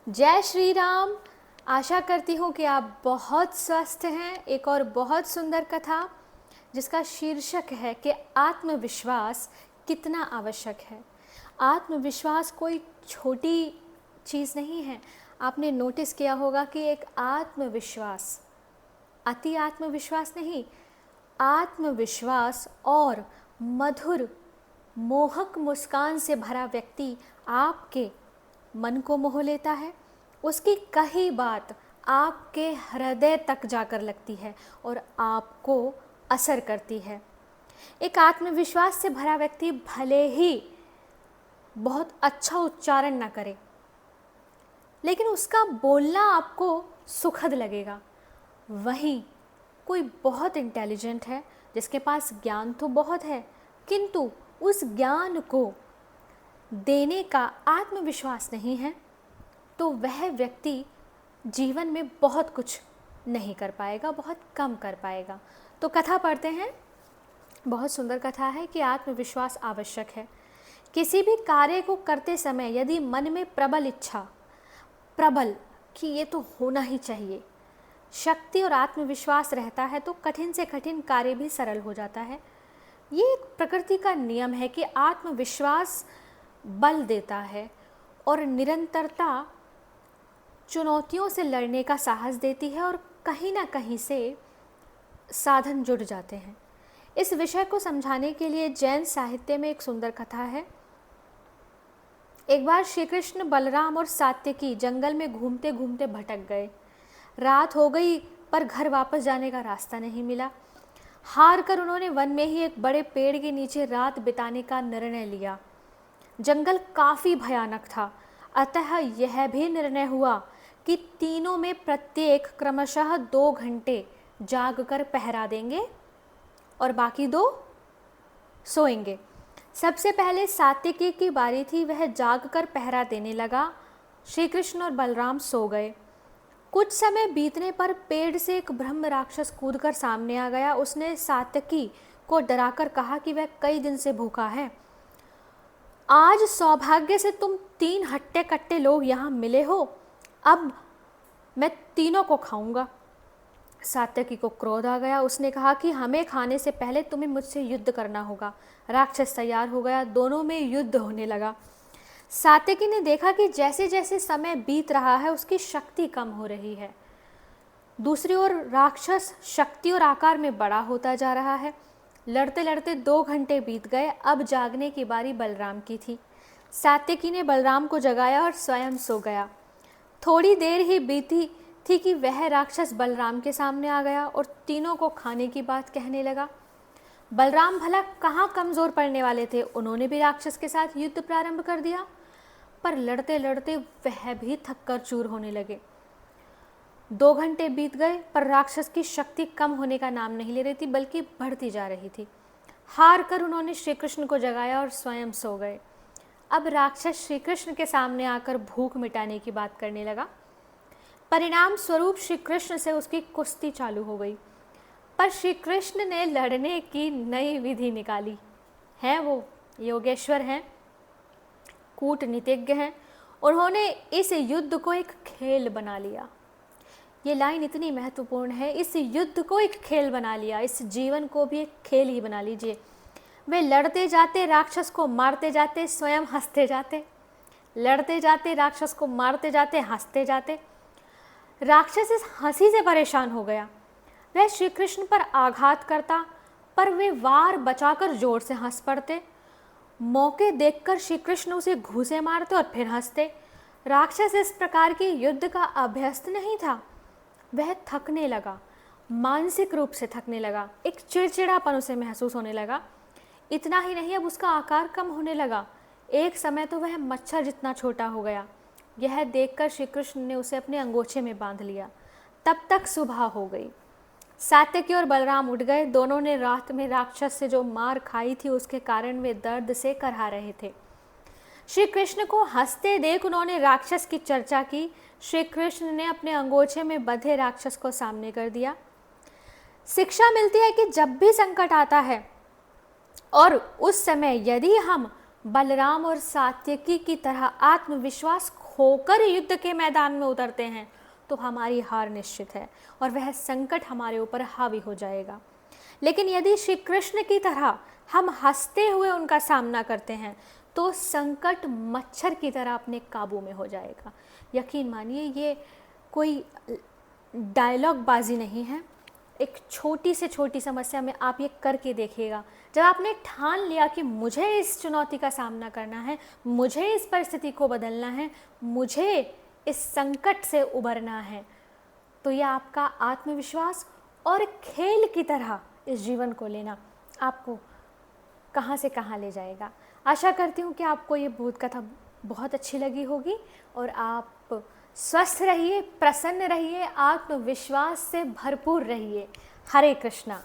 जय श्री राम। आशा करती हूँ कि आप बहुत स्वस्थ हैं। एक और बहुत सुंदर कथा जिसका शीर्षक है कि आत्मविश्वास कितना आवश्यक है। आत्मविश्वास कोई छोटी चीज़ नहीं है। आपने नोटिस किया होगा कि एक आत्मविश्वास, अति आत्मविश्वास नहीं, आत्मविश्वास और मधुर मोहक मुस्कान से भरा व्यक्ति आपके मन को मोह लेता है। उसकी कही बात आपके हृदय तक जाकर लगती है और आपको असर करती है। एक आत्मविश्वास से भरा व्यक्ति भले ही बहुत अच्छा उच्चारण ना करे, लेकिन उसका बोलना आपको सुखद लगेगा। वहीं कोई बहुत इंटेलिजेंट है, जिसके पास ज्ञान तो बहुत है, किंतु उस ज्ञान को देने का आत्मविश्वास नहीं है, तो वह व्यक्ति जीवन में बहुत कुछ नहीं कर पाएगा, बहुत कम कर पाएगा। तो कथा पढ़ते हैं। बहुत सुंदर कथा है कि आत्मविश्वास आवश्यक है। किसी भी कार्य को करते समय यदि मन में प्रबल इच्छा, प्रबल कि ये तो होना ही चाहिए, शक्ति और आत्मविश्वास रहता है तो कठिन से कठिन कार्य भी सरल हो जाता है। ये एक प्रकृति का नियम है कि आत्मविश्वास बल देता है और निरंतरता चुनौतियों से लड़ने का साहस देती है और कहीं ना कहीं से साधन जुड़ जाते हैं। इस विषय को समझाने के लिए जैन साहित्य में एक सुंदर कथा है। एक बार श्री कृष्ण, बलराम और सात्यकी जंगल में घूमते घूमते भटक गए। रात हो गई पर घर वापस जाने का रास्ता नहीं मिला। हार कर उन्होंने वन में ही एक बड़े पेड़ के नीचे रात बिताने का निर्णय लिया। जंगल काफ़ी भयानक था, अतः यह भी निर्णय हुआ कि तीनों में प्रत्येक क्रमशः 2 घंटे जागकर पहरा देंगे और बाकी 2 सोएंगे। सबसे पहले सात्यकी की बारी थी, वह जागकर पहरा देने लगा। श्री कृष्ण और बलराम सो गए। कुछ समय बीतने पर पेड़ से एक ब्रह्म राक्षस कूदकर सामने आ गया। उसने सात्यकी को डराकर कहा कि वह कई दिन से भूखा है। आज सौभाग्य से तुम 3 हट्टे कट्टे लोग यहाँ मिले हो, अब मैं तीनों को खाऊंगा। सात्यकी को क्रोध आ गया। उसने कहा कि हमें खाने से पहले तुम्हें मुझसे युद्ध करना होगा। राक्षस तैयार हो गया, दोनों में युद्ध होने लगा। सात्यकी ने देखा कि जैसे जैसे समय बीत रहा है उसकी शक्ति कम हो रही है। दूसरी ओर राक्षस शक्ति और आकार में बड़ा होता जा रहा है। लड़ते लड़ते 2 घंटे बीत गए। अब जागने की बारी बलराम की थी। सात्यकी ने बलराम को जगाया और स्वयं सो गया। थोड़ी देर ही बीती थी कि वह राक्षस बलराम के सामने आ गया और तीनों को खाने की बात कहने लगा। बलराम भला कहाँ कमज़ोर पड़ने वाले थे, उन्होंने भी राक्षस के साथ युद्ध प्रारंभ कर दिया। पर लड़ते लड़ते वह भी थककर चूर होने लगे। 2 घंटे बीत गए पर राक्षस की शक्ति कम होने का नाम नहीं ले रही थी, बल्कि बढ़ती जा रही थी। हार कर उन्होंने श्री कृष्ण को जगाया और स्वयं सो गए। अब राक्षस श्री कृष्ण के सामने आकर भूख मिटाने की बात करने लगा। परिणाम स्वरूप श्री कृष्ण से उसकी कुश्ती चालू हो गई। पर श्री कृष्ण ने लड़ने की नई विधि निकाली है। वो योगेश्वर हैं, कूटनीतिज्ञ हैं। उन्होंने इस युद्ध को एक खेल बना लिया। ये लाइन इतनी महत्वपूर्ण है, इस युद्ध को एक खेल बना लिया। इस जीवन को भी एक खेल ही बना लीजिए। वे लड़ते जाते, राक्षस को मारते जाते, स्वयं हंसते जाते। लड़ते जाते, राक्षस को मारते जाते, हंसते जाते। राक्षस इस हंसी से परेशान हो गया। वह श्री कृष्ण पर आघात करता, पर वे वार बचाकर जोर से हंस पड़ते। मौके देखकर श्री कृष्ण उसे घूंसे मारते और फिर हंसते। राक्षस इस प्रकार के युद्ध का अभ्यस्त नहीं था। वह थकने लगा, मानसिक रूप से थकने लगा। एक चिड़चिड़ापन उसे महसूस होने लगा। इतना ही नहीं, अब उसका आकार कम होने लगा। एक समय तो वह मच्छर जितना छोटा हो गया। यह देखकर श्री कृष्ण ने उसे अपने अंगोछे में बांध लिया। तब तक सुबह हो गई। सात्यकी और बलराम उठ गए। दोनों ने रात में राक्षस से जो मार खाई थी उसके कारण वे दर्द से करहा रहे थे। श्री कृष्ण को हंसते देख उन्होंने राक्षस की चर्चा की। श्री कृष्ण ने अपने अंगोछे में बंधे राक्षस को सामने कर दिया। शिक्षा मिलती है कि जब भी संकट आता है और उस समय यदि हम बलराम और सात्यकी की तरह आत्मविश्वास होकर युद्ध के मैदान में उतरते हैं तो हमारी हार निश्चित है और वह संकट हमारे ऊपर हावी हो जाएगा। लेकिन यदि श्री कृष्ण की तरह हम हंसते हुए उनका सामना करते हैं तो संकट मच्छर की तरह अपने काबू में हो जाएगा। यकीन मानिए ये कोई डायलॉग बाजी नहीं है। एक छोटी से छोटी समस्या में आप ये करके देखिएगा। जब आपने ठान लिया कि मुझे इस चुनौती का सामना करना है, मुझे इस परिस्थिति को बदलना है, मुझे इस संकट से उबरना है, तो यह आपका आत्मविश्वास और खेल की तरह इस जीवन को लेना आपको कहाँ से कहाँ ले जाएगा। आशा करती हूँ कि आपको ये बोध कथा बहुत अच्छी लगी होगी और आप स्वस्थ रहिए, प्रसन्न रहिए, आत्मविश्वास से भरपूर रहिए। हरे कृष्णा।